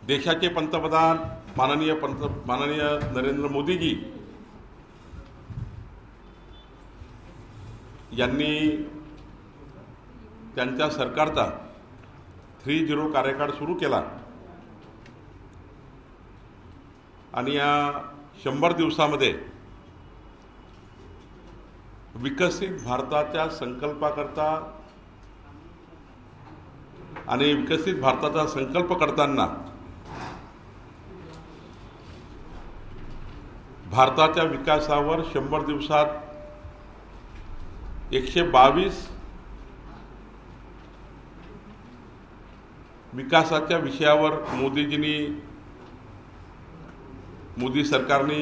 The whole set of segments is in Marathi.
देशाचे पंतप्रधान माननीय नरेंद्र मोदीजी यांनी त्यांच्या सरकारचा 3-0 कार्यकाळ सुरू केला आणि या 100 दिवसामध्ये विकसित भारताच्या संकल्पाकरता आणि विकसित भारताचा संकल्प करताना भारताच्या विकासावर 100 दिवसात 122 विकासाच्या विषयावर मोदी सरकारने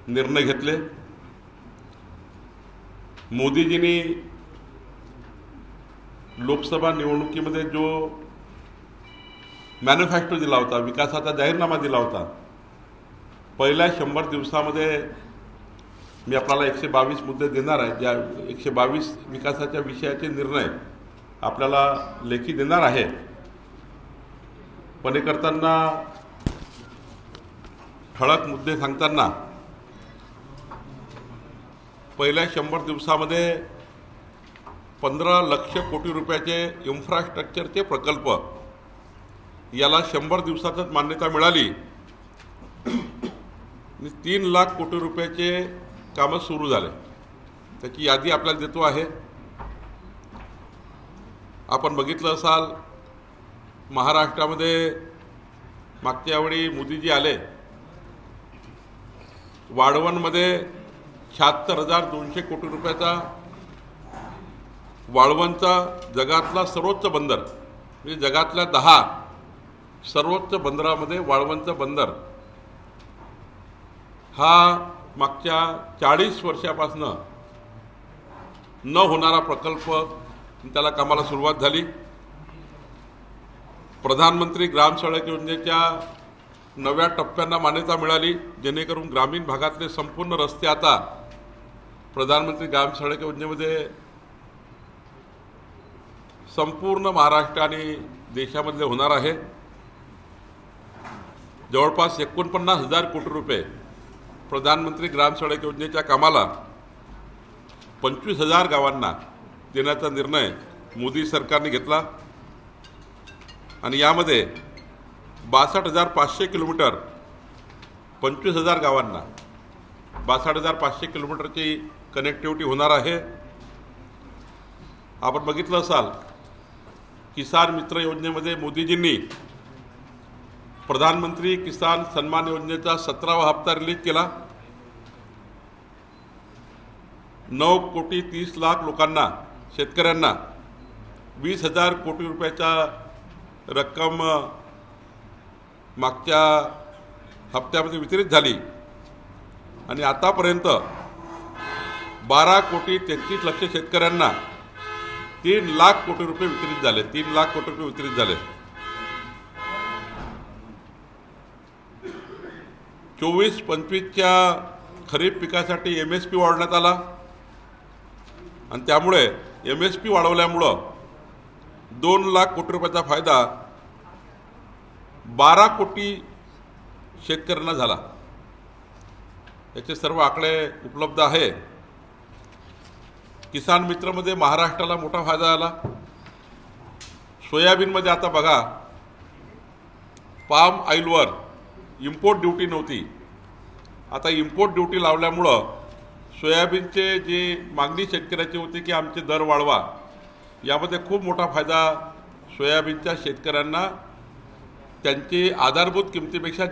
निर्णय घेतले। मोदीजींनी लोकसभा निवडणुकीमध्ये जो मॅनिफेस्टो दिला होता, विकासाचा जाहीरनामा दिला होता, पहिल्या 100 दिवसामध्ये मी आपल्याला 122 मुद्दे देणार आहे। ज्या 122 विकासाच्या विषयाचे निर्णय आपल्याला लेखी देणार आहे। पण हे करताना ठळक मुद्दे सांगताना पहिल्या 100 दिवसामध्ये 15 लाख कोटी रुपयाचे इन्फ्रास्ट्रक्चरचे प्रकल्प याला 100 दिवसातच मान्यता मिळाली आणि 3 लाख कोटी रुपयाचे कामं सुरू झाले। त्याची यादी आपल्याला देतो आहे। आपण बघितलं असाल, महाराष्ट्रामध्ये मागच्या वेळी मोदीजी आले, वाळवणमध्ये 76,200 कोटी रुपयाचा वाळवणचा जगातला सर्वोच्च बंदर, म्हणजे जगातल्या 10 सर्वोच्च बंदरामध्ये वाळवणचं बंदर हा मागच्या 40 वर्षापासून न होणारा प्रकल्प, त्याला कामाला सुरुवात झाली। प्रधानमंत्री ग्राम सडक योजनेच्या नव्या टप्प्यांना मान्यता मिळाली, जेणेकरून ग्रामीण भागातले संपूर्ण रस्ते आता प्रधानमंत्री ग्राम सडक योजनेमध्ये संपूर्ण महाराष्ट्र आणि देशामधले होणार आहे। जवळपास 49,000 कोटी रुपये प्रधानमंत्री ग्राम सडक योजनेच्या कामाला 25,000 गावांना देण्याचा निर्णय मोदी सरकारने घेतला आणि यामध्ये 62,500 किलोमीटर 25,000 गावांना 62,500 किलोमीटरची कनेक्टिव्हिटी होणार आहे। आपण बघितलं असाल, किसान मित्र योजनेमध्ये मोदीजींनी प्रधानमंत्री किसान सन्मान योजनेचा 17वा हप्ता रिलीज केला। 9,30,00,000 लोकांना, शेतकऱ्यांना 20,000 कोटी रुपयाचा रक्कम मागच्या हप्त्यामध्ये वितरित झाली आणि आतापर्यंत 12,33,00,000 शेतकऱ्यांना 3 लाख कोटी रुपये वितरित झाले। 3 लाख कोटी रुपये वितरित झाले। 24-25च्या खरीप पिकासाठी MSP वाढवण्यात आला आणि त्यामुळे MSP वाढवल्यामुळं 2 लाख कोटी रुपयाचा फायदा 12 कोटी शेतकऱ्यांना झाला। याचे सर्व आकडे उपलब्ध आहे। किसान मित्रमध्ये महाराष्ट्राला मोठा फायदा झाला। सोयाबीनमध्ये आता बघा, पाम ऑइलवर इम्पोर्ट ड्युटी नव्हती, आता इम्पोर्ट ड्युटी लावल्यामुळं सोयाबीनचे जे मागणी शेतकऱ्याची होती की आमचे दर वाढवा, यामध्ये खूप मोठा फायदा सोयाबीनच्या शेतकऱ्यांना त्यांची आधारभूत किमतीपेक्षा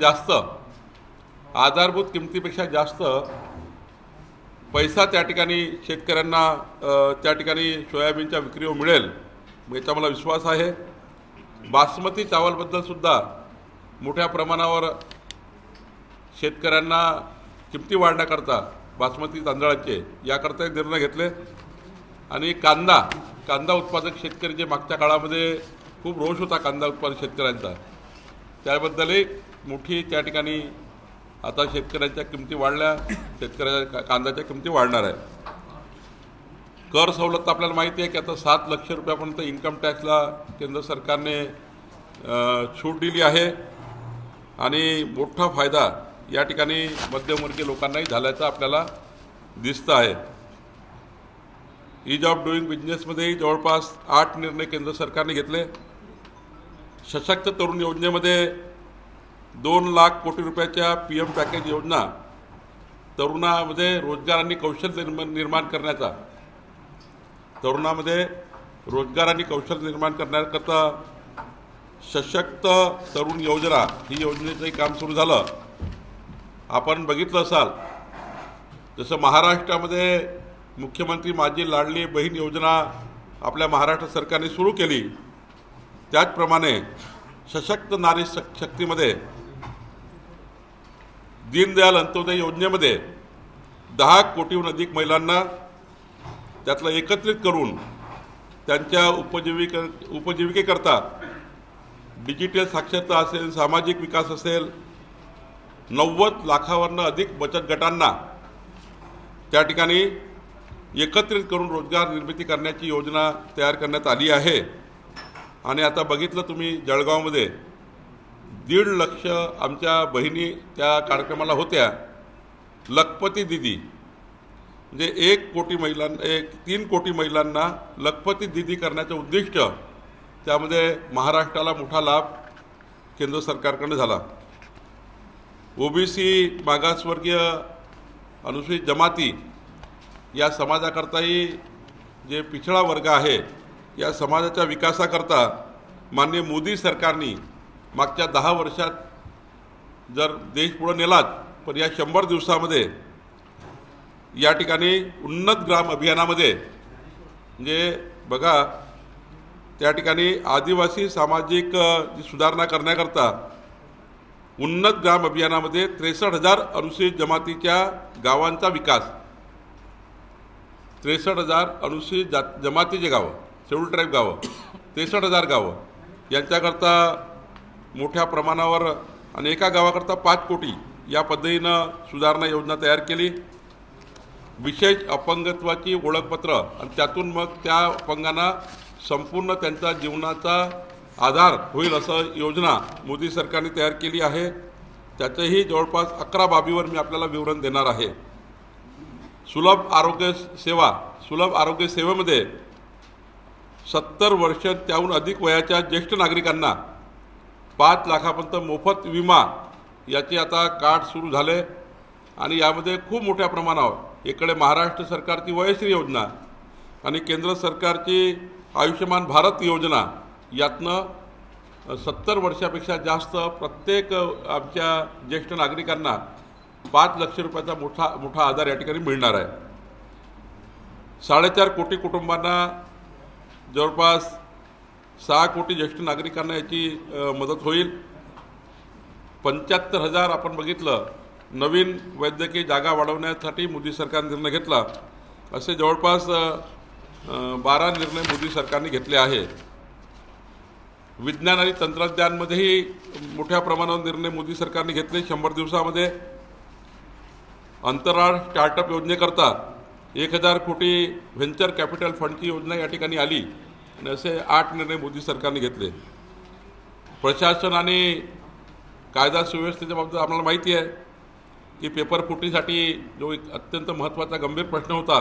जास्त पैसा त्या ठिकाणी शेतकऱ्यांना त्या ठिकाणी सोयाबीनच्या विक्रीवर मिळेल, याचा मला विश्वास आहे। बासमती चावलबद्दल सुद्धा मोठ्या प्रमाणावर शेतकऱ्यांना किमती वाढण्याकरता बासमती तांदळाचे याकरता निर्णय घेतले आणि कांदा उत्पादक शेतकरी जे मागच्या काळामध्ये खूप रोष होता कांदा उत्पादक शेतकऱ्यांचा, त्याबद्दलही मोठी त्या ठिकाणी आता शेतकऱ्यांच्या किमती वाढल्या, शेतकऱ्याच्या कांद्याच्या किमती वाढणार आहे। कर सवलत आपल्याला माहिती आहे की आता 7 लाख रुपयापर्यंत इन्कम टॅक्सला केंद्र सरकारने सूट दिली आहे आणि मोठा फायदा या ठिकाणी मध्यमवर्गीय लोकांनाही झाल्याचं आपल्याला दिसतं आहे. ईज ऑफ डुईंग बिझनेसमध्येही जवळपास 8 निर्णय केंद्र सरकारने घेतले. सशक्त तरुण योजनेमध्ये 2 लाख कोटी रुपयाच्या PM पॅकेज योजना तरुणामध्ये रोजगार आणि कौशल्य निर्माण करण्याचा करण्याकरता सशक्त तरुण योजना ही योजनेचंही काम सुरू झालं. आपण बघितलं असाल जसं महाराष्ट्रामध्ये मुख्यमंत्री माझी लाडली बहीण योजना आपल्या महाराष्ट्र सरकारने सुरू केली, त्याचप्रमाणे सशक्त नारी शक्तीमध्ये दीनदयाल अंत्योदय योजनेमध्ये 10 कोटीहून अधिक महिलांना त्यातलं एकत्रित करून त्यांच्या उपजीविकेकरता डिजिटल साक्षरता असेल, सामाजिक विकास असेल, 90 लाखावरनं अधिक बचत गटांना त्या ठिकाणी एकत्रित करून रोजगार निर्मिती करण्याची योजना तयार करण्यात आली आहे. आणि आता बघितलं तुम्ही जळगावमध्ये 1.5 लाख आमच्या बहिणी त्या कार्यक्रमाला होत्या. लखपती दीदी म्हणजे 3 कोटी महिलांना लखपती दीदी करण्याचं उद्दिष्ट, त्यामध्ये महाराष्ट्राला मोठा लाभ केंद्र सरकारकडे झाला. OBC मागासवर्गीय अनुसूचित जमाती या समाजाकरताही जे पिछडा वर्ग आहे या समाजाच्या विकासाकरता माननीय मोदी सरकारने मागच्या 10 वर्षात जर देश पुढे नेलात, पण या 100 दिवसामध्ये या ठिकाणी उन्नत ग्राम अभियानामध्ये म्हणजे बघा त्या ठिकाणी आदिवासी सामाजिक सुधारणा करण्याकरता उन्नत ग्राम अभियानामध्ये 63,000 अनुसूचित जमातीच्या गावांचा विकास, 63,000 अनुसूचित जमातीचे गावं, शेड्यूल ट्राईब गावं, 63,000 गावं यांच्याकरता मोठ्या प्रमाणावर आणि एका गावाकरता 5 कोटी या पद्धतीनं सुधारणा योजना तयार केली. विशेष अपंगत्वाची ओळखपत्र आणि त्यातून मग त्या अपंगांना संपूर्ण त्यांचा जीवनाचा आधार होईल असं योजना मोदी सरकारने तयार केली आहे. त्याचंही जवळपास 11 बाबीवर मी आपल्याला विवरण देणार आहे. सुलभ आरोग्य सेवेमध्ये 70 वर्ष त्याहून अधिक वयाच्या ज्येष्ठ नागरिकांना 5 लाखापर्यंत मोफत विमा याचे आता कार्ड सुरू झाले. आणि यामध्ये खूप मोठ्या प्रमाणावर इकडे महाराष्ट्र सरकारची वयश्री योजना आणि केंद्र सरकारची आयुष्यमान भारत योजना यातनं 70 वर्षापेक्षा जास्त प्रत्येक आमच्या ज्येष्ठ नागरिकांना 5 लाख रुपयाचा मोठा आधार या ठिकाणी मिळणार आहे. 4.5 कोटी कुटुंबांना जवळपास 6 कोटी ज्येष्ठ नागरिकांना याची मदत होईल. 75,000 आपण बघितलं नवीन वैद्यकीय जागा वाढवण्यासाठी मोदी सरकारने निर्णय घेतला. असे जवळपास 12 निर्णय मोदी सरकारने घेतले आहे. विज्ञान आणि तंत्रज्ञानमध्येही मोठ्या प्रमाणावर निर्णय मोदी सरकारने घेतले. 100 दिवसामध्ये अंतराळ स्टार्टअप योजनेकरता 1,000 कोटी व्हेंचर कॅपिटल फंडची योजना या ठिकाणी आली आणि असे 8 निर्णय मोदी सरकारने घेतले. प्रशासन आणि कायदा सुव्यवस्थेच्या बाबतीत आपल्याला माहिती आहे की पेपर फुटीसाठी जो एक अत्यंत महत्त्वाचा गंभीर प्रश्न होता,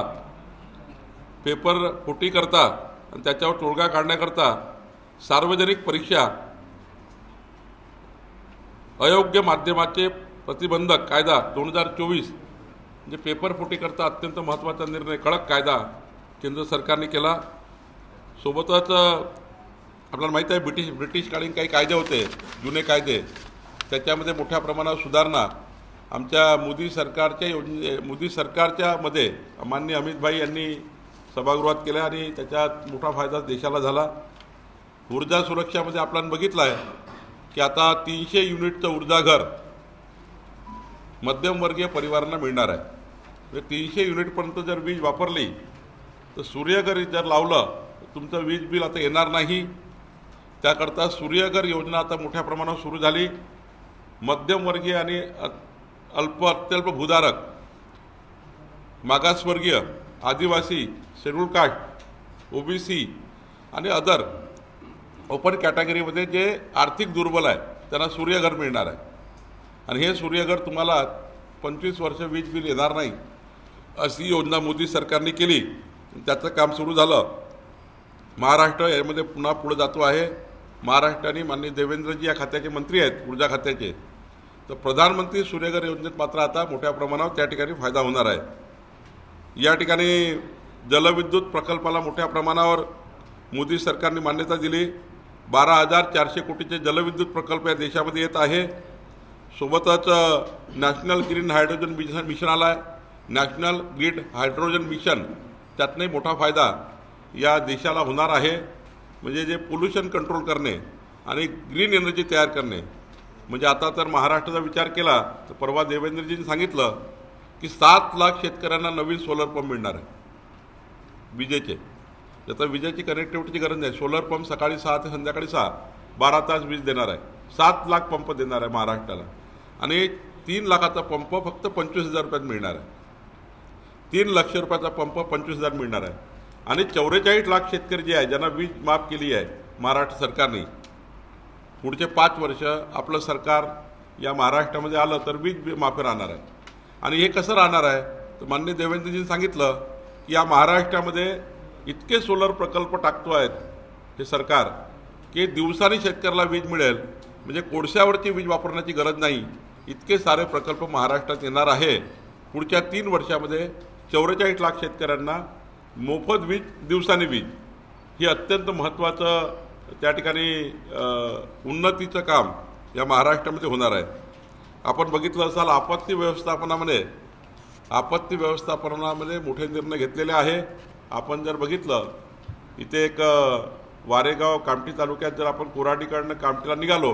पेपर फुटी करता आणि त्याच्यावर तोडगा काढण्याकरता सार्वजनिक परीक्षा अयोग्य माध्यमाचे प्रतिबंधक कायदा 2024 म्हणजे पेपर फुटीकरता अत्यंत महत्त्वाचा निर्णय, कडक कायदा केंद्र सरकारने केला. सोबतच आपल्याला माहीत आहे ब्रिटिशकालीन काही कायदे होते, जुने कायदे, त्याच्यामध्ये मोठ्या प्रमाणावर सुधारणा आमच्या मोदी सरकारच्या मध्ये माननीय अमितभाई यांनी सभागृहात केल्या आणि त्याच्यात मोठा फायदा देशाला झाला. ऊर्जा सुरक्षामध्ये आपल्याला बघितलं आहे की आता 300 युनिटचं ऊर्जा घर मध्यमवर्गीय परिवारांना मिळणार आहे. म्हणजे 300 युनिटपर्यंत जर वीज वापरली तर सूर्यघर जर लावलं तर तुमचं वीज बिल आता येणार नाही. त्याकरता सूर्यघर योजना आता मोठ्या प्रमाणावर सुरू झाली. मध्यमवर्गीय आणि अत्यल्प भूधारक, मागासवर्गीय, आदिवासी, शेड्यूल कास्ट, OBC आणि अदर ओपन कॅटेगरीमध्ये जे आर्थिक दुर्बल आहे त्यांना सूर्यघर मिळणार आहे. आणि हे सूर्यघर तुम्हाला 25 वर्ष वीज बिल येणार नाही अशी योजना मोदी सरकारने केली. त्याचं काम सुरू झालं. महाराष्ट्र यामध्ये पुन्हा पुढे जातो आहे. महाराष्ट्राने माननीय देवेंद्रजी या खात्याचे मंत्री आहेत, ऊर्जा खात्याचे. तर प्रधानमंत्री सूर्यघर योजनेत मात्र आता मोठ्या प्रमाणावर त्या ठिकाणी फायदा होणार आहे. या ठिकाणी जलविद्युत प्रकल्पाला मोठ्या प्रमाणावर मोदी सरकारने मान्यता दिली. 12,400 कोटीचे जलविद्युत प्रकल्प या देशामध्ये येत आहे. सोबतच नॅशनल ग्रीन हायड्रोजन मिशन आला आहे. नॅशनल ग्रीन हायड्रोजन मिशन त्यातनंही मोठा फायदा या देशाला होणार आहे. म्हणजे जे पोल्युशन कंट्रोल करणे आणि ग्रीन एनर्जी तयार करणे. म्हणजे आता तर महाराष्ट्राचा विचार केला तर परवा देवेंद्रजींनी सांगितलं की 7 लाख शेतकऱ्यांना नवीन सोलर पंप मिळणार आहे विजेचे. आता विजेची कनेक्टिव्हिटीची गरज नाही. सोलर पंप सकाळी 6 ते संध्याकाळी 6 12 तास वीज देणार आहे. 7 लाख पंप देणार आहे महाराष्ट्राला. आणि 3 लाखाचा पंप फक्त 25,000 रुपयात मिळणार आहे. 3 लाख रुपयाचा पंप 25,000 मिळणार आहे. आणि 44 लाख शेतकरी जे आहे ज्यांना वीज माफ केली आहे महाराष्ट्र सरकारने, पुढचे 5 वर्ष आपलं सरकार या महाराष्ट्रामध्ये आलं तर वीज माफी राहणार आहे. आणि हे कसं राहणार आहे तर माननीय देवेंद्रजींनी सांगितलं की या महाराष्ट्रामध्ये इतके सोलर प्रकल्प टाकतो आहेत हे सरकार की दिवसानी शेतकऱ्याला वीज मिळेल. म्हणजे कोळशावरची वीज वापरण्याची गरज नाही. इतके सारे प्रकल्प महाराष्ट्रात येणार आहे. पुढच्या 3 वर्षामध्ये 44 लाख शेतकऱ्यांना मोफत वीज, दिवसानी वीज. ही अत्यंत महत्त्वाचं त्या ठिकाणी उन्नतीचं काम या महाराष्ट्रामध्ये होणार आहे. आपण बघितलं असाल आपत्ती व्यवस्थापनामध्ये मोठे निर्णय घेतलेले आहे. आपण जर बघितलं इथे एक वारेगाव कामठी तालुक्यात जर आपण कोराडीकडनं कामठीला निघालो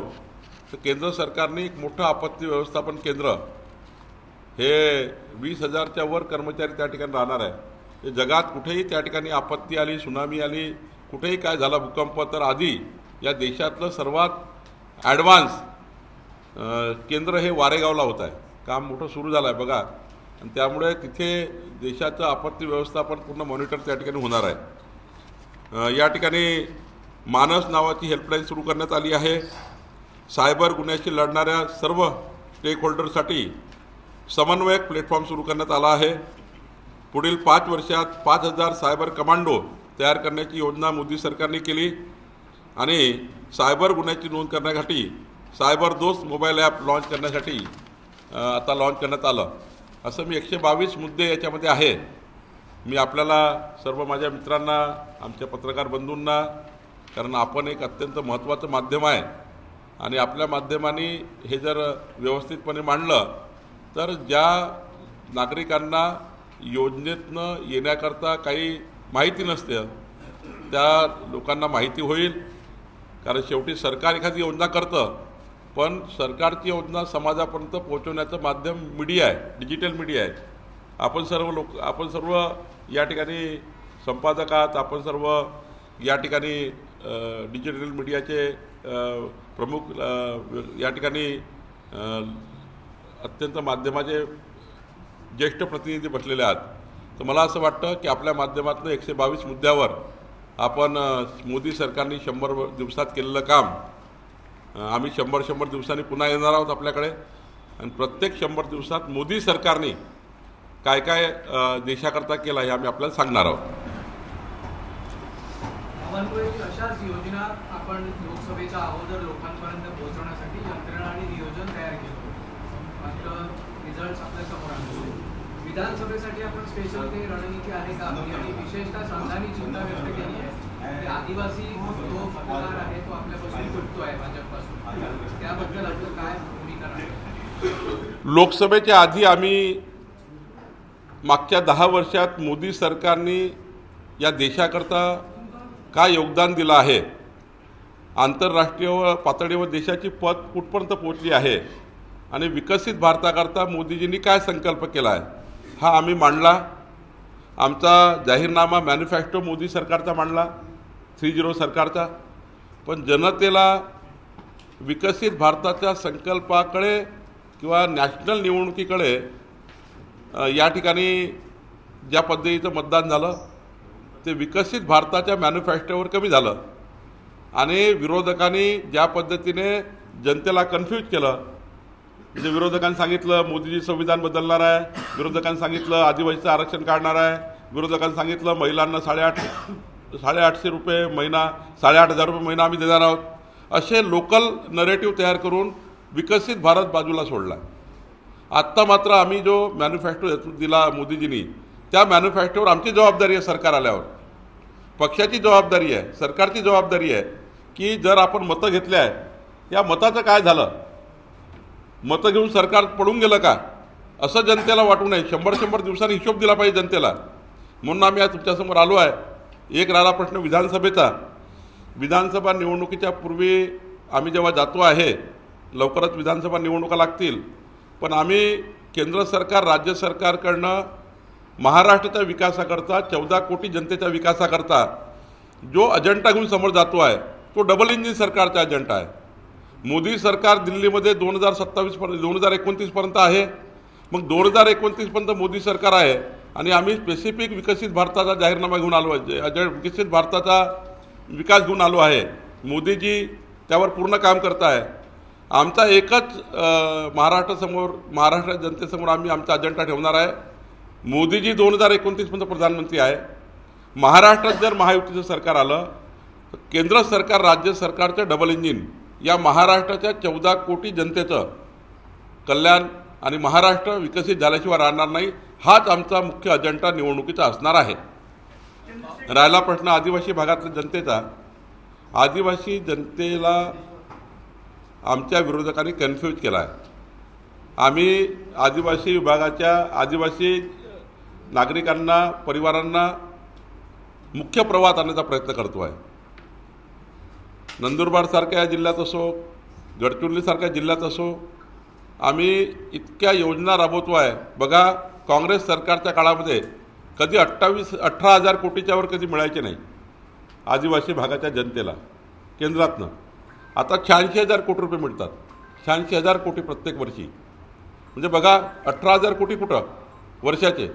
तर केंद्र सरकारने एक मोठं आपत्ती व्यवस्थापन केंद्र, हे 20,000च्या वर कर्मचारी त्या ठिकाणी राहणार आहे. जगात कुठेही त्या ठिकाणी आपत्ती आली, सुनामी आली, कुठेही काय झाला भूकंप, तर आधी या देशातलं सर्वात ॲडव्हान्स केंद्र हे वारेगावला होत आहे. काम मोठं सुरू झालं आहे बघा. आणि त्यामुळे तिथे देशाचं आपत्ती व्यवस्थापन पूर्ण मॉनिटर त्या ठिकाणी होणार आहे. या ठिकाणी मानस नावाची हेल्पलाईन सुरू करण्यात आली आहे. सायबर गुन्ह्याशी लढणाऱ्या सर्व स्टेक होल्डरसाठी समन्वयक प्लॅटफॉर्म सुरू करण्यात आला आहे. पुढील 5 वर्षात 5,000 सायबर कमांडो तयार करण्याची योजना मोदी सरकारने केली. आणि सायबर गुन्ह्याची नोंद करण्यासाठी सायबर दोस्त मोबाईल ॲप लॉन्च करण्यासाठी आता लॉन्च करण्यात आलं. असं मी 122 मुद्दे याच्यामध्ये आहे. मी आपल्याला सर्व माझ्या मित्रांना, आमच्या पत्रकार बंधूंना, कारण आपण एक अत्यंत महत्त्वाचं माध्यम आहे आणि आपल्या माध्यमाने हे जर व्यवस्थितपणे मांडलं तर ज्या नागरिकांना योजनेतनं येण्याकरता काही माहिती नसते त्या लोकांना माहिती होईल. कारण शेवटी सरकार एखादी योजना करतं, पण सरकारची योजना समाजापर्यंत पोहोचवण्याचं माध्यम मीडिया आहे, डिजिटल मीडिया आहे. आपण सर्व या ठिकाणी संपादक आहात. आपण सर्व या ठिकाणी डिजिटल मीडियाचे प्रमुख या ठिकाणी अत्यंत माध्यमाचे ज्येष्ठ प्रतिनिधी बसलेले आहात. तर मला असं वाटतं की आपल्या माध्यमातून 122 मुद्द्यावर आपण मोदी सरकारने 100 दिवसात केलेलं काम आम्ही 100 दिवसांनी पुन्हा येणार आहोत आपल्याकडे. आणि प्रत्येक 100 दिवसात मोदी सरकारने काय काय देशाकरता केलं हे आम्ही आपल्याला सांगणार आहोत. अशाच योजना आपण लोकसभेच्या अगोदर लोकांपर्यंत पोहोचवण्यासाठी यंत्रणा आणि नियोजन तयार केलं. मात्र रिझल्ट आपल्या समोर आले. विधानसभेसाठी आपण स्पेशल काही रणनीती आहे का आणि विशेषतः संघाने चिंता व्यक्त केली आहे. आदिवासी जो मतदार आहे तो आपल्यापासून तुटतो आहे भाजपपासून. त्याबद्दल आपलं काय भूमिका आहे? लोकसभेच्या आधी आम्ही मागच्या 10 वर्षात मोदी सरकारने या देशाकरता काय योगदान दिलं आहे, आंतरराष्ट्रीय पातळीवर देशाची पत कुठपर्यंत पोहोचली आहे आणि विकसित भारताकरता मोदीजींनी काय संकल्प केला आहे हा आम्ही मांडला. आमचा जाहीरनामा मॅनिफेस्टो मोदी सरकारचा मांडला, 30 सरकारचा. पण जनतेला विकसित भारताच्या संकल्पाकडे किंवा नॅशनल निवडणुकीकडे या ठिकाणी ज्या पद्धतीचं मतदान झालं ते विकसित भारताच्या मॅनिफेस्टोवर कमी झालं. आणि विरोधकांनी ज्या पद्धतीने जनतेला कन्फ्यूज केलं, म्हणजे विरोधकांनी सांगितलं मोदीजी संविधान बदलणार आहे, विरोधकांनी सांगितलं आदिवासीचं आरक्षण काढणार आहे, विरोधकांनी सांगितलं महिलांना 850 रुपये महिना, 8,500 रुपये महिना आम्ही देणार आहोत, असे लोकल नरेटिव्ह तयार करून विकसित भारत बाजूला सोडला. आत्ता मात्र आम्ही जो मॅन्युफॅक्चर दिला मोदीजींनी, त्या मॅन्युफॅक्चरवर आमची जबाबदारी आहे. सरकार आल्यावर पक्षाची जबाबदारी आहे, सरकारची जबाबदारी आहे की जर आपण मतं घेतले आहे, या मताचं काय झालं, मतं घेऊन सरकार पडून गेलं का, असं जनतेला वाटू नये. 100 दिवसांनी हिशोब दिला पाहिजे जनतेला. म्हणून आम्ही आज तुमच्यासमोर आलो आहे. एक राहिला प्रश्न विधानसभेचा. विधानसभा निवडणुकीच्या पूर्वी आम्ही जेव्हा जातो आहे, लवकरच विधानसभा निवडणुका लागतील, पण आम्ही केंद्र सरकार राज्य सरकारकडनं महाराष्ट्राच्या विकासाकरता 14 कोटी जनतेच्या विकासाकरता जो अजेंडा घेऊन समोर जातो आहे, तो डबल इंजिन सरकारचा अजेंडा आहे. मोदी सरकार दिल्लीमध्ये 2029 पर्यंत आहे. मग 2029 पर्यंत मोदी सरकार आहे आणि आम्ही स्पेसिफिक विकसित भारताचा जाहीरनामा घेऊन आलो आहे, विकसित भारताचा विकास घेऊन आलो आहे. मोदीजी त्यावर पूर्ण काम करत आहे. आमचा एकच महाराष्ट्र जनतेसमोर आम्ही आमचा अजेंडा ठेवणार आहे. मोदीजी 2029 पर्यंत प्रधानमंत्री आहे. महाराष्ट्रात जर महायुतीचं सरकार आलं, केंद्र सरकार राज्य सरकारचं डबल इंजिन या महाराष्ट्राच्या 14 कोटी जनतेचं कल्याण आणि महाराष्ट्र विकसित झाल्याशिवाय राहणार नाही. हाच आमचा मुख्य अजेंडा निवडणुकीचा असणार आहे. राहिला प्रश्न आदिवासी भागातल्या जनतेचा. आदिवासी जनतेला आमच्या विरोधकांनी कन्फ्यूज केला आहे. आम्ही आदिवासी विभागाच्या आदिवासी नागरिकांना परिवारांना मुख्य प्रवाहात आणण्याचा प्रयत्न करतो आहे. नंदुरबारसारख्या जिल्ह्यात असो, गडचिरोलीसारख्या जिल्ह्यात असो, आम्ही इतक्या योजना राबवतो आहे. बघा, काँग्रेस सरकारच्या काळामध्ये कधी 18,000 कोटीच्यावर कधी मिळायचे नाही आदिवासी भागाच्या जनतेला केंद्रातनं. आता 86,000 कोटी रुपये मिळतात. 86,000 कोटी प्रत्येक वर्षी. म्हणजे बघा, 18,000 कोटी कुठं वर्षाचे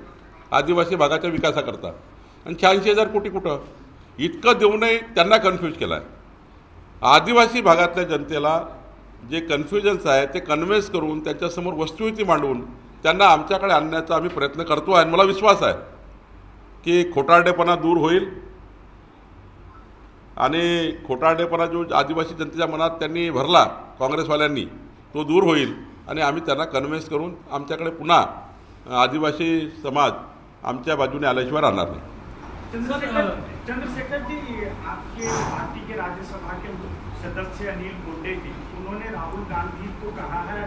आदिवासी भागाच्या विकासाकरता, आणि 86,000 कोटी कुठं. इतकं देऊनही त्यांना कन्फ्यूज केलं आहे. आदिवासी भागातल्या जनतेला जे कन्फ्युजन्स आहे ते कन्व्हेन्स करून त्यांच्यासमोर वस्तुस्थिती मांडून त्यांना आमच्याकडे आणण्याचा आम्ही प्रयत्न करतो आहे. मला विश्वास आहे की खोटारडेपणा दूर होईल आणि खोटारडेपणा जो आदिवासी जनतेच्या मनात त्यांनी भरला काँग्रेसवाल्यांनी, तो दूर होईल आणि आम्ही त्यांना कन्व्हेन्स करून आमच्याकडे पुन्हा आदिवासी समाज आमच्या बाजूने आल्याशिवाय राहणार नाही. चंद्रशेखर जी, आपके पार्टी के राज्यसभा के सदस्य अनिल बोंडे जी, उन्होंने राहुल गांधी को कहा है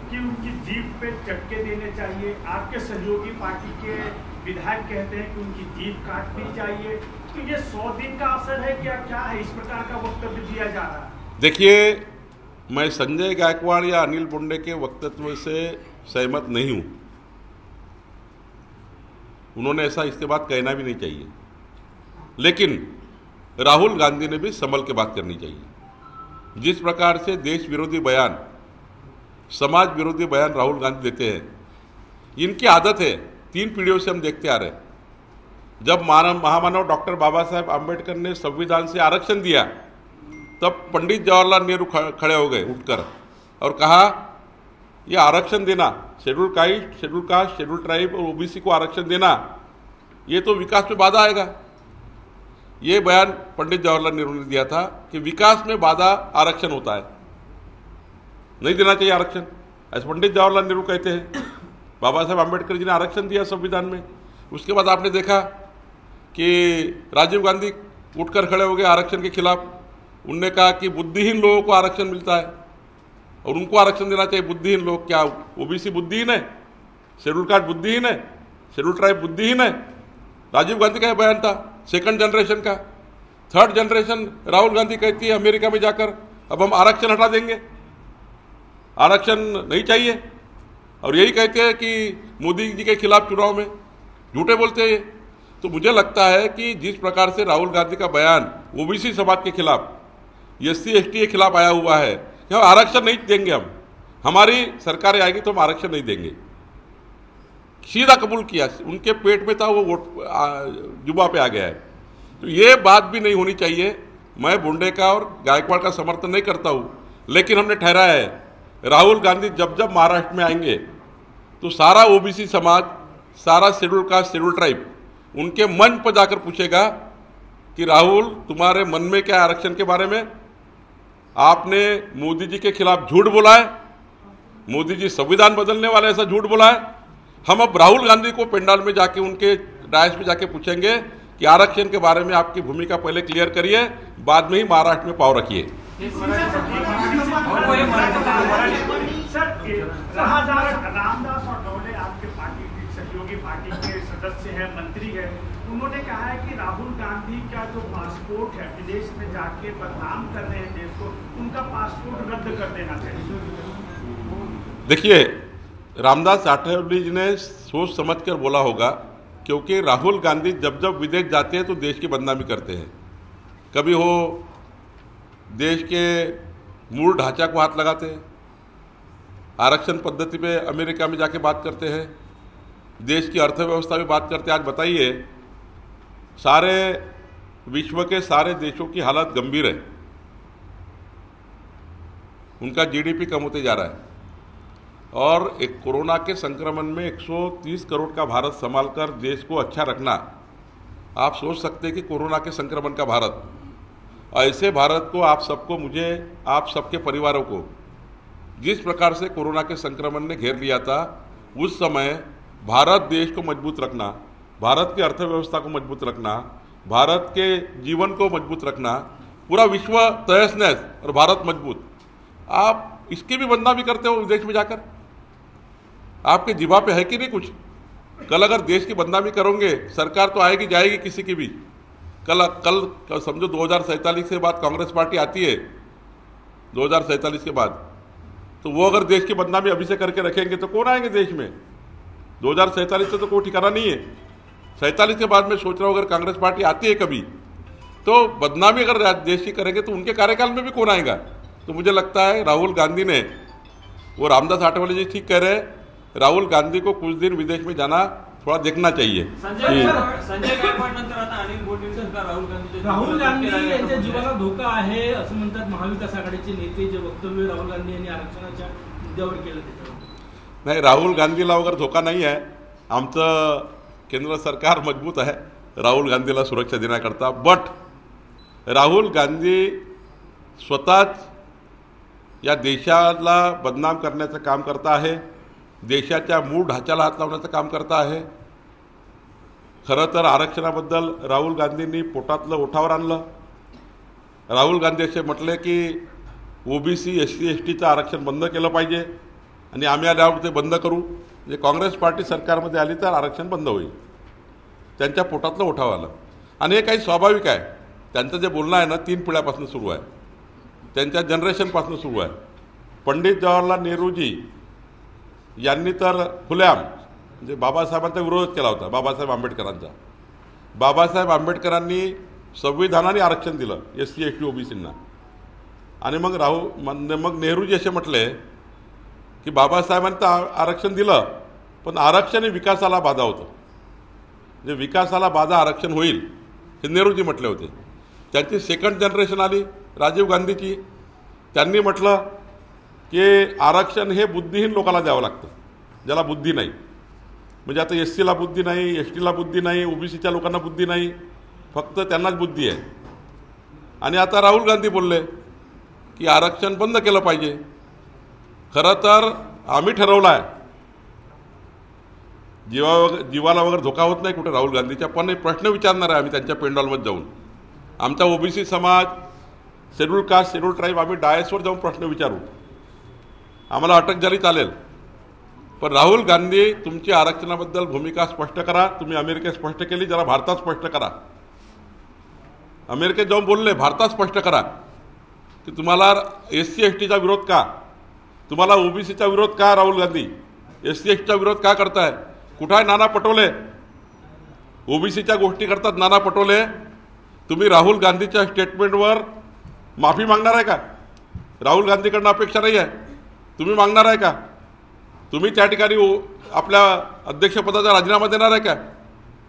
कि उनकी जीप पे चटके देने चाहिए. आपके सहयोगी पार्टी के विधायक कहते हैं कि उनकी जीप काटनी चाहिए. तो ये 100 दिन का असर है क्या है? इस प्रकार का वक्तव्य दिया जा रहा है. देखिए, मैं संजय गायकवाड़ या अनिल बोंडे के वक्तव्य से सहमत नहीं हूँ. उन्होंने ऐसा इसके बाद कहना भी नहीं चाहिए. लेकिन राहुल गांधी ने भी संभल के बात करनी चाहिए. जिस प्रकार से देश विरोधी बयान, समाज विरोधी बयान राहुल गांधी देते हैं, इनकी आदत है. 3 पीढ़ियों से हम देखते आ रहे हैं. जब महामानव डॉक्टर बाबा साहेब आम्बेडकर ने संविधान से आरक्षण दिया, तब पंडित जवाहरलाल नेहरू खड़े हो गए उठकर और कहा, ये आरक्षण देना, शेड्यूल कास्ट, शेड्यूल ट्राइब और ओबीसी को आरक्षण देना, ये तो विकास में बाधा आएगा. ये बयान पंडित जवाहरलाल नेहरू ने दिया था कि विकास में बाधा आरक्षण होता है, नहीं देना चाहिए आरक्षण, ऐसे पंडित जवाहरलाल नेहरू कहते हैं. बाबा साहेब आम्बेडकर जी ने आरक्षण दिया संविधान में. उसके बाद आपने देखा कि राजीव गांधी उठकर खड़े हो गए आरक्षण के खिलाफ. उनने कहा कि बुद्धिहीन लोगों को आरक्षण मिलता है और उनको आरक्षण देना चाहिए. बुद्धिहीन लोग क्या ओबीसी बुद्धिहीन है? शेड्यूल कास्ट बुद्धिहीन है? शेड्यूल ट्राइब बुद्धिहीन है? राजीव गांधी का बयान था. सेकंड जनरेशन का. थर्ड जनरेशन राहुल गांधी कहती है अमेरिका में जाकर, अब हम आरक्षण हटा देंगे, आरक्षण नहीं चाहिए, और यही कहते हैं कि मोदी जी के खिलाफ चुनाव में झूठे बोलते हैं. तो मुझे लगता है कि जिस प्रकार से राहुल गांधी का बयान ओबीसी समाज के खिलाफ, एससी एसटी के खिलाफ आया हुआ है कि हम आरक्षण नहीं देंगे, हमारी सरकार आएगी तो हम आरक्षण नहीं देंगे, सीधा कबूल किया. उनके पेट में था, वो वोट जुबा पे आ गया है. तो ये बात भी नहीं होनी चाहिए. मैं बुंडे का और गायकवाड़ का समर्थन नहीं करता हूँ, लेकिन हमने ठहराया है राहुल गांधी जब जब महाराष्ट्र में आएंगे तो सारा ओबीसी समाज, सारा शेड्यूल कास्ट, शेड्यूल ट्राइब उनके मंच पर जाकर पूछेगा कि राहुल तुम्हारे मन में क्या है आरक्षण के बारे में? आपने मोदी जी के खिलाफ झूठ बोला है, मोदी जी संविधान बदलने वाले ऐसा झूठ बोला है। हम अब राहुल गांधी को पंडाल में जाके उनके डायस में जाके पूछेंगे कि आरक्षण के बारे में आपकी भूमिका पहले क्लियर करिए, बाद में ही महाराष्ट्र में पाँव रखिए। रामदास अठवले आपके पार्टी की सहयोगी पार्टी के सदस्य हैं, मंत्री हैं, उन्होंने कहा है कि राहुल गांधी का जो पासपोर्ट है विदेश में जाके बदनाम कर रहे हैं देश को, उनका पासपोर्ट रद्द कर देना चाहिए। देखिए, रामदास अठवले जी ने सोच समझकर बोला होगा, क्योंकि राहुल गांधी जब जब विदेश जाते हैं तो देश की बदनामी करते हैं। कभी वो देश के मूल ढांचा को हाथ लगाते हैं, आरक्षण पद्धति पे अमेरिका में जाके बात करते हैं, देश की अर्थव्यवस्था में बात करते हैं। आज बताइए, सारे विश्व के सारे देशों की हालत गंभीर है, उनका जीडीपी कम होते जा रहा है, और एक कोरोना के संक्रमण में 130 करोड़ का भारत संभालकर देश को अच्छा रखना, आप सोच सकते हैं कि कोरोना के संक्रमण का भारत, ऐसे भारत को आप सबको, मुझे, आप सबके परिवारों को जिस प्रकार से कोरोना के संक्रमण ने घेर लिया था, उस समय भारत देश को मजबूत रखना, भारत की अर्थव्यवस्था को मजबूत रखना, भारत के जीवन को मजबूत रखना, पूरा विश्व तहस नहस और भारत मजबूत, आप इसकी भी बदनामी करते हो विदेश में जाकर। आपके जिभा पे है कि नहीं कुछ? कल अगर देश की बदनामी करोगे, सरकार तो आएगी जाएगी किसी की भी। कल समझो 2047 के बाद कांग्रेस पार्टी आती है, 2047 के बाद, तो वो अगर देश की बदनामी अभी से करके रखेंगे तो कौन आएंगे देश में? 2047 से तो कोई ठिकाना नहीं है। 47 के बाद मैं सोच रहा हूँ अगर कांग्रेस पार्टी आती है कभी, तो बदनामी अगर देश की करेंगे तो उनके कार्यकाल में भी कौन आएगा? तो मुझे लगता है राहुल गांधी ने, वो रामदास अठवले जी ठीक कह रहे हैं, राहुल गांधी को कुछ दिन विदेश में जाना थोड़ा देखना चाहिए। संजय गायकवाड नंतर आता अनिल बोंडे सरकार राहुल गांधी यांच्या जीवाला धोका आहे असं म्हणतात महाविकास आघाडीचे नेते, जे वक्तव्य राहुल गांधी यांनी आरक्षणाच्या मुद्द्यावर केलं त्याच्यावर। नाही, राहुल गांधीला वगैरे धोका नाही आहे, आमचं केंद्र सरकार मजबूत आहे राहुल गांधीला सुरक्षा देण्याकरता। बट राहुल गांधी स्वतःच या देशाला बदनाम करण्याचं काम करता आहे, देशाच्या मूळ ढाच्याला हात लावण्याचं काम करता आहे। खरं तर आरक्षणाबद्दल राहुल गांधींनी पोटातलं ओठावर आणलं। राहुल गांधी असे म्हटले की ओबीसी SC STचं आरक्षण बंद केलं पाहिजे आणि आम्ही आल्यावर ते बंद करू, म्हणजे काँग्रेस पार्टी सरकारमध्ये आली तर आरक्षण बंद होईल। त्यांच्या पोटातलं ओठावर आलं आणि हे काही स्वाभाविक आहे। त्यांचं जे बोलणं आहे ना 3 पिढ्यापासून सुरू आहे, त्यांच्या जनरेशनपासून सुरू आहे। पंडित जवाहरलाल नेहरूजी यांनी तर खुलेआम म्हणजे बाबासाहेबांचा विरोध केला होता, बाबासाहेब आंबेडकरांचा। बाबासाहेब आंबेडकरांनी संविधानाने आरक्षण दिलं SC ST ओबीसींना, आणि मग नेहरूजी असे म्हटले की बाबासाहेबांनी तर आरक्षण दिलं, पण आरक्षण हे विकासाला बाधा होतं, म्हणजे विकासाला बाधा आरक्षण होईल हे नेहरूजी म्हटले होते। त्यांची सेकंड जनरेशन आली राजीव गांधीची, त्यांनी म्हटलं की आरक्षण हे बुद्धिहीन लोकांना द्यावं लागतं, ज्याला बुद्धी नाही। म्हणजे आता SCला बुद्धी नाही, STला बुद्धी नाही, ओबीसीच्या लोकांना बुद्धी नाही, फक्त त्यांनाच बुद्धी आहे। आणि आता राहुल गांधी बोलले की आरक्षण बंद केलं पाहिजे। खरं तर आम्ही ठरवलं आहे, जीवाला वगैरे धोका होत नाही कुठे राहुल गांधीच्या, पण एक प्रश्न विचारणार आहे आम्ही त्यांच्या पेंडॉलमध्ये जाऊन। आमचा ओबीसी समाज, शेड्यूल कास्ट, शेड्यूल ट्राईब, आम्ही डायसवर जाऊन प्रश्न विचारू, आम्हाला अटक झाली चालेल, पण राहुल गांधी तुमची आरक्षणाबद्दल भूमिका स्पष्ट करा। तुम्ही अमेरिकेत स्पष्ट केली, जरा भारतात स्पष्ट करा। अमेरिकेत जाऊन बोलले, भारतात स्पष्ट करा की तुम्हाला SC STचा विरोध का, तुम्हाला ओबीसीचा विरोध का? राहुल गांधी SC STचा विरोध का करताय? कुठं आहे नाना पटोले? ओबीसीच्या गोष्टी करतात नाना पटोले। तुम्ही राहुल गांधीच्या स्टेटमेंटवर माफी मागणार आहे का? राहुल गांधीकडनं अपेक्षा नाही आहे, तुम्ही मागणार आहे का? तुम्ही त्या ठिकाणी आपल्या अध्यक्षपदाचा राजीनामा देणार आहे का?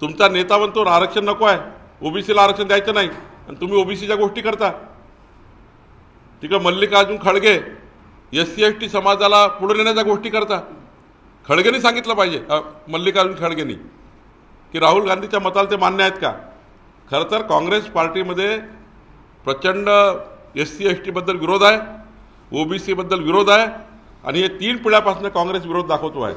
तुमचा नेता म्हणतो आरक्षण नको आहे, ओबीसीला आरक्षण द्यायचं नाही, आणि तुम्ही ओबीसीच्या गोष्टी करता. तिकडे मल्लिकार्जुन खळगे SC/ST समाजाला पुढे नेण्याच्या गोष्टी करता. खळगेंनी सांगितलं पाहिजे, मल्लिकार्जुन खळगेंनी, की राहुल गांधीच्या मताला ते मान्य आहेत का. खरं तर काँग्रेस पार्टीमध्ये प्रचंड SC/ST बद्दल विरोध आहे, OBC बद्दल विरोध आहे, आणि हे 3 पिढ्यापासून काँग्रेस विरोध दाखवतो आहे.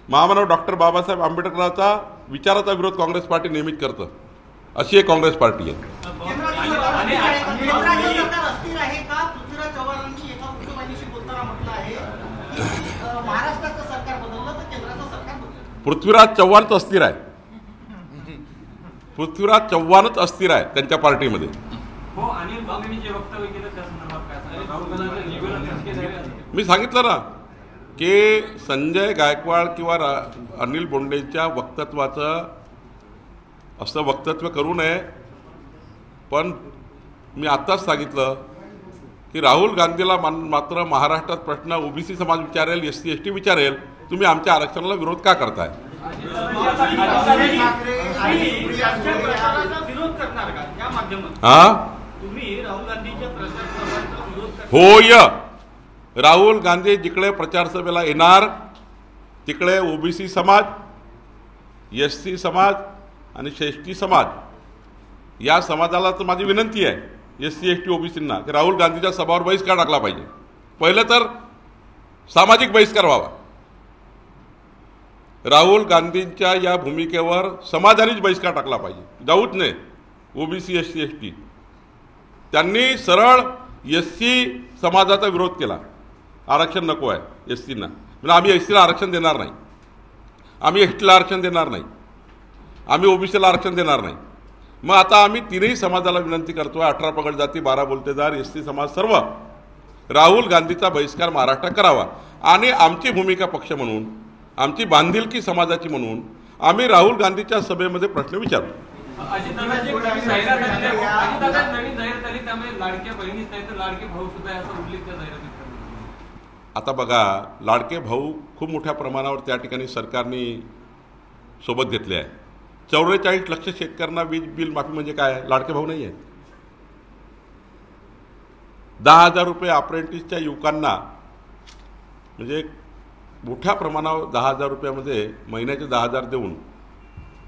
महामानव डॉक्टर बाबासाहेब आंबेडकरांचा विचाराचा विरोध काँग्रेस पार्टी नेहमीच करतं. अशी एक काँग्रेस पार्टी आहे. पृथ्वीराज चव्हाणच अस्थिर आहे. पृथ्वीराज चव्हाणच अस्थिर आहे त्यांच्या पार्टीमध्ये. मी सांगितलं ना की संजय गायकवाड किंवा अनिल बोंडेंच्या वक्तव्याचं असं वक्तव्य करू नये. पण मी आत्ताच सांगितलं की राहुल गांधीला मात्र महाराष्ट्रात प्रश्न OBC समाज विचारेल, SC/ST विचारेल, तुम्ही आमच्या आरक्षणाला विरोध का करताय. होय, राहुल गांधी जिकडे प्रचार सभेला येणार तिकडे OBC समाज, SC समाज आणि ST समाज या समाजाला तर माझी विनंती आहे, SC/ST OBCंना, की राहुल गांधीच्या सभावर बहिष्कार टाकला पाहिजे. पहिलं तर सामाजिक बहिष्कार व्हावा. राहुल गांधींच्या या भूमिकेवर समाजानेच बहिष्कार टाकला पाहिजे, जाऊच नये OBC SC/ST. त्यांनी सरळ SC समाजाचा विरोध केला, आरक्षण नको आहे SCना, म्हणजे आम्ही SCला आरक्षण देणार नाही, आम्ही STला आरक्षण देणार नाही, आम्ही OBCला आरक्षण देणार नाही. मग आता आम्ही 3ही समाजाला विनंती करतोय, 18 पगड जाती, 12 बोलतेदार, SC समाज सर्व, राहुल गांधीचा बहिष्कार महाराष्ट्रात करावा. आणि आमची भूमिका पक्ष म्हणून, आमची बांधिलकी समाजाची म्हणून आम्ही राहुल गांधीच्या सभेमध्ये प्रश्न विचारतो. आता बघा, लाडके भाऊ खूप मोठ्या प्रमाणावर त्या ठिकाणी सरकारने सोबत घेतले आहे. 44 लक्ष शेतकऱ्यांना वीज बिल माफी म्हणजे काय, लाडके भाऊ नाही आहे. 10,000 रुपये अप्रेंटिसच्या युवकांना, म्हणजे मोठ्या प्रमाणावर 10,000 रुपयामध्ये महिन्याचे 10,000 देऊन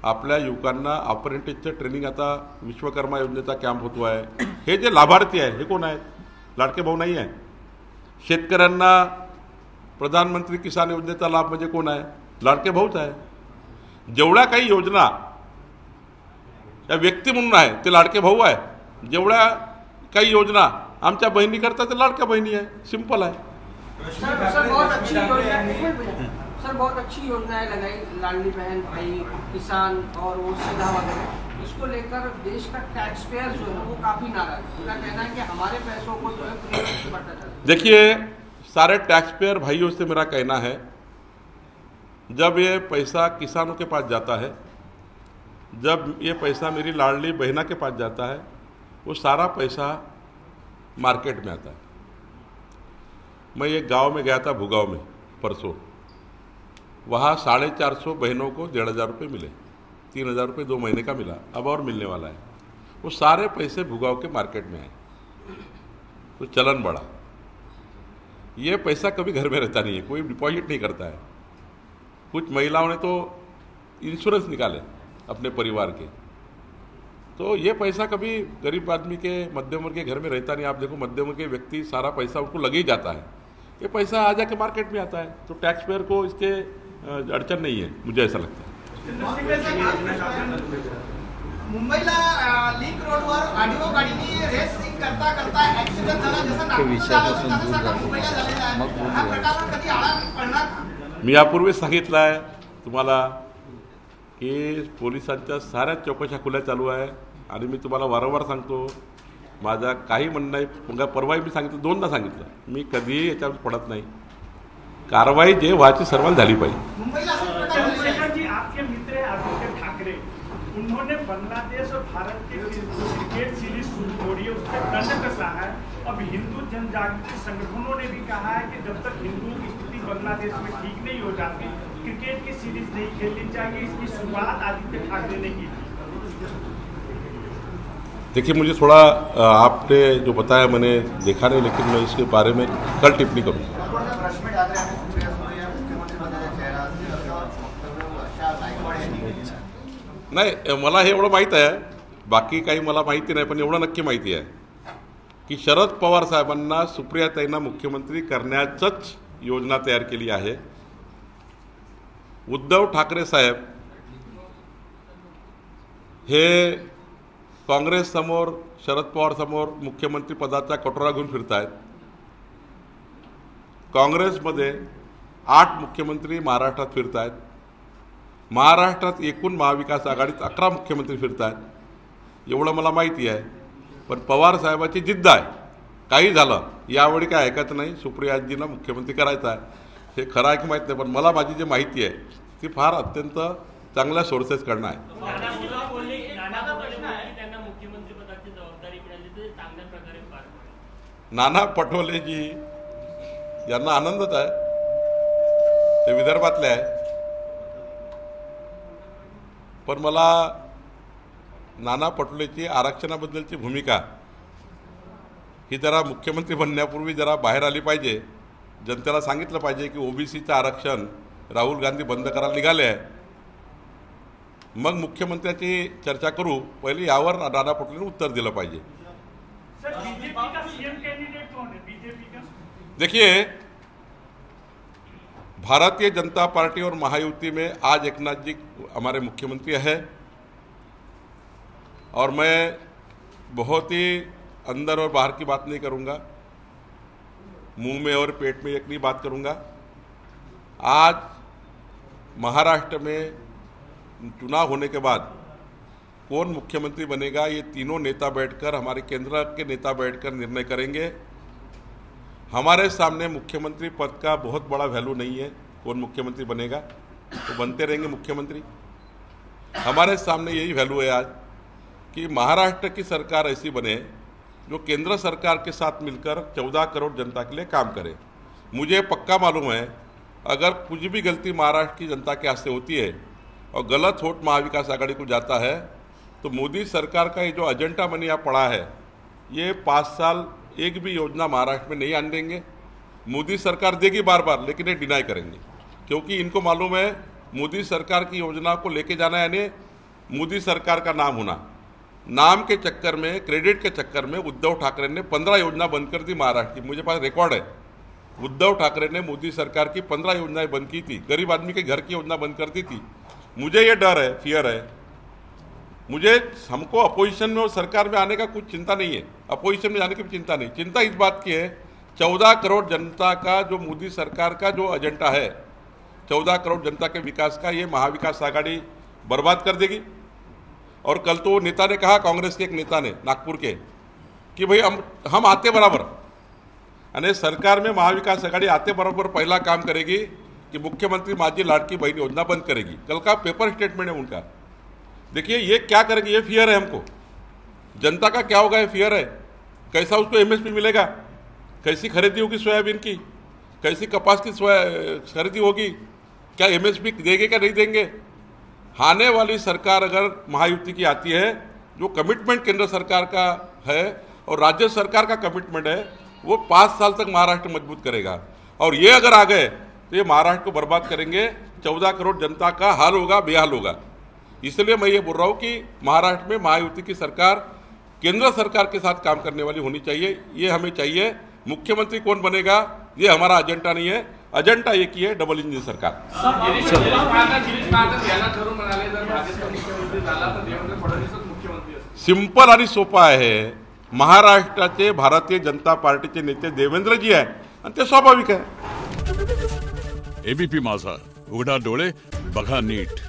आपल्या युवकांना अप्रेंटिसचं ट्रेनिंग, आता विश्वकर्मा योजनेचा कॅम्प होतो आहे. हे जे लाभार्थी आहे हे कोण आहेत, लाडके भाऊ नाही आहे. शेतकऱ्यांना प्रधानमंत्री किसान योजनेचा लाभ म्हणजे कोण आहे, लाडके भाऊच आहे. जेवढ्या काही योजना या व्यक्ती म्हणून आहे ते लाडके भाऊ आहे. जेवढ्या काही योजना आमच्या बहिणी करतात ते लाडक्या बहिणी आहे. सिंपल आहे. सर बहुत अच्छी योजनाएं लगाई, लाडली बहन भाई, किसान और वो सीधा वगैरह. इसको लेकर देश का टैक्स पेयर जो है वो काफी नाराज है. उनका कहना है कि हमारे पैसों को जो है फ्री बढ़ता चला. देखिए, सारे टैक्स पेयर भाइयों से मेरा कहना है, जब ये पैसा किसानों के पास जाता है, जब ये पैसा मेरी लाडली बहना के पास जाता है, वो सारा पैसा मार्केट में आता है. मैं एक गांव में गया था, भूगांव में, परसों. वहाँ 450 बहनों को 1,500 रुपये मिले. 3,000 रुपये 2 महीने का मिला, अब और मिलने वाला है. वो सारे पैसे भूगांव के मार्केट में आए, तो चलन बढ़ा. ये पैसा कभी घर में रहता नहीं है, कोई डिपॉजिट नहीं करता है. कुछ महिलाओं ने तो इंश्योरेंस निकाले अपने परिवार के. तो ये पैसा कभी गरीब आदमी के, मध्यम वर्ग के घर में रहता नहीं. आप देखो, मध्यम वर्ग के व्यक्ति सारा पैसा उनको लग ही जाता है. ये पैसा आ जाके मार्केट में आता है, तो टैक्स पेयर को इसके अड़चन नहीं है, मुझे ऐसा लगता है. मुंबईला लिंक रोडवर ऑडिओ गाडीने रेसिंग करता करता ऍक्सिडेंट झाला, जसं मुंबईला झालेला आहे. हा प्रकार कधी आळा पडणार? मी यापूर्वी सांगितलं आहे तुम्हाला की पोलिसांच्या साऱ्या चौकशा खुल्या चालू आहे. आणि मी तुम्हाला वारंवार सांगतो, माझा काही म्हणणं नाही. मग परवाही मी सांगितलं, 2दा सांगितलं, मी कधीही याच्यावर पडत नाही. कारवाई जे व्हायची सर्वांना झाली पाहिजे. जी आपके मित्र आदित्य ठाकरे, उन्होंने बांग्लादेश और भारत के क्रिकेट सीरीज शुरू है, उसका दंड कसा है. अब हिंदू जनजागृति संगठनों ने भी कहा है कि जब तक हिंदुओं की स्थिति बांग्लादेश में ठीक नहीं हो जाती, क्रिकेट की सीरीज नहीं खेलनी चाहिए. इसकी शुरुआत आदित्य ठाकरे ने की. देखिए, मुझे थोड़ा आपने जो बताया मैंने देखा नहीं, लेकिन मैं इसके बारे में कल टिप्पणी करूँगा. नाही, मला हे एवढं माहीत आहे, बाकी काही मला माहिती नाही, पण एवढं नक्की माहिती आहे की शरद पवार साहेबांना सुप्रियाताईंना मुख्यमंत्री करण्याचंच योजना तयार केली आहे. उद्धव ठाकरे साहेब हे काँग्रेस समोर, शरद पवार समोर मुख्यमंत्री पदाचा कटोरा घेऊन फिरत आहेत. काँग्रेसमध्ये 8 मुख्यमंत्री महाराष्ट्रात फिरत आहेत. महाराष्ट्रात एकूण महाविकास आघाडीत 11 मुख्यमंत्री फिरत आहेत. एवढं मला माहिती आहे. पण पवार साहेबाची जिद्द आहे, काही झालं यावेळी काय ऐकायचं नाही, सुप्रियाजींना मुख्यमंत्री करायचं आहे. हे खरं आहे की माहीत नाही, पण मला माझी जी माहिती आहे ती फार अत्यंत चांगल्या सोर्सेसकडनं आहे. नाना पटोलेजी यांना आनंदच आहे, ते विदर्भातले आहे. पण मला नाना पटोलेची आरक्षणाबद्दलची भूमिका ही जरा मुख्यमंत्री बनण्यापूर्वी जरा बाहेर आली पाहिजे. जनतेला सांगितलं पाहिजे की ओबीसीचं आरक्षण राहुल गांधी बंद करायला निघाले आहे. मग मुख्यमंत्र्याची चर्चा करू, पहिले यावर नाना पटोलेंनी उत्तर दिलं पाहिजे. सर, बीजेपी का सीएम कैंडिडेट कौन है? बीजेपी का? देखिए, भारतीय जनता पार्टी और महायुति में आज एकनाथ जी हमारे मुख्यमंत्री है, और मैं बहुत ही अंदर और बाहर की बात नहीं करूंगा, मुंह में और पेट में एक नहीं बात करूंगा. आज महाराष्ट्र में चुनाव होने के बाद कौन मुख्यमंत्री बनेगा, ये तीनों नेता बैठकर, हमारे केंद्र के नेता बैठकर निर्णय करेंगे. हमारे सामने मुख्यमंत्री पद का बहुत बड़ा वैल्यू नहीं है. कौन मुख्यमंत्री बनेगा तो बनते रहेंगे मुख्यमंत्री. हमारे सामने यही वैल्यू है आज कि महाराष्ट्र की सरकार ऐसी बने जो केंद्र सरकार के साथ मिलकर 14 करोड़ जनता के लिए काम करे. मुझे पक्का मालूम है, अगर कुछ भी गलती महाराष्ट्र की जनता के हाथ से होती है और गलत वोट महाविकास आघाड़ी को जाता है, तो मोदी सरकार का ये जो एजेंडा मनी यहाँ पड़ा है, ये 5 साल एक भी योजना महाराष्ट्र में नहीं आने देंगे. मोदी सरकार देगी बार बार, लेकिन ये डिनाई करेंगे, क्योंकि इनको मालूम है मोदी सरकार की योजना को लेके जाना, यानी मोदी सरकार का नाम होना. नाम के चक्कर में, क्रेडिट के चक्कर में उद्धव ठाकरे ने 15 योजना बंद कर दी महाराष्ट्र की. मुझे पास रिकॉर्ड है, उद्धव ठाकरे ने मोदी सरकार की 15 योजनाएं बंद की थी. गरीब आदमी के घर की योजना बंद कर दी थी. मुझे ये डर है, फियर है, हमको अपोजिशन में और सरकार में आने का कुछ चिंता नहीं है, अपोजिशन में जाने की भी चिंता नहीं. चिंता इस बात की है, 14 करोड़ जनता का जो मोदी सरकार का जो एजेंडा है, 14 करोड़ जनता के विकास का, ये महाविकास आघाड़ी बर्बाद कर देगी. और कल तो नेता ने कहा, कांग्रेस के एक नेता ने नागपुर के, कि भाई हम आते बराबर, यानी सरकार में महाविकास आघाड़ी आते बराबर पहला काम करेगी कि मुख्यमंत्री माझी लाडकी बहन योजना बंद करेगी. कल का पेपर स्टेटमेंट है उनका. देखिए ये क्या करेगी, ये फियर है हमको. जनता का क्या होगा, ये फियर है. कैसा उसको एमएसपी मिलेगा, कैसी खरीदी होगी सोयाबीन की, कैसी कपास की खरीदी होगी, क्या एमएसपी देंगे क्या नहीं देंगे. आने वाली सरकार अगर महायुति की आती है, जो कमिटमेंट केंद्र सरकार का है और राज्य सरकार का कमिटमेंट है, वो 5 साल तक महाराष्ट्र मजबूत करेगा. और ये अगर आ गए तो ये महाराष्ट्र को बर्बाद करेंगे. 14 करोड़ जनता का हाल होगा, बेहाल होगा. इसलिए मैं ये बोल रहा हूँ कि महाराष्ट्र में महायुति की सरकार केंद्र सरकार के साथ काम करने वाली होनी चाहिए. ये हमें चाहिए. मुख्यमंत्री कौन बनेगा ये हमारा एजेंडा नहीं है. एजेंडा एक ही है, डबल इंजिन सरकार. सिंपल आणि सोपा आहे. महाराष्ट्राचे भारतीय जनता पार्टीचे नेते देवेंद्रजी आहे आणि ते स्वाभाविक आहे. एबीपी माझा, उघडा डोळे बघा नीट.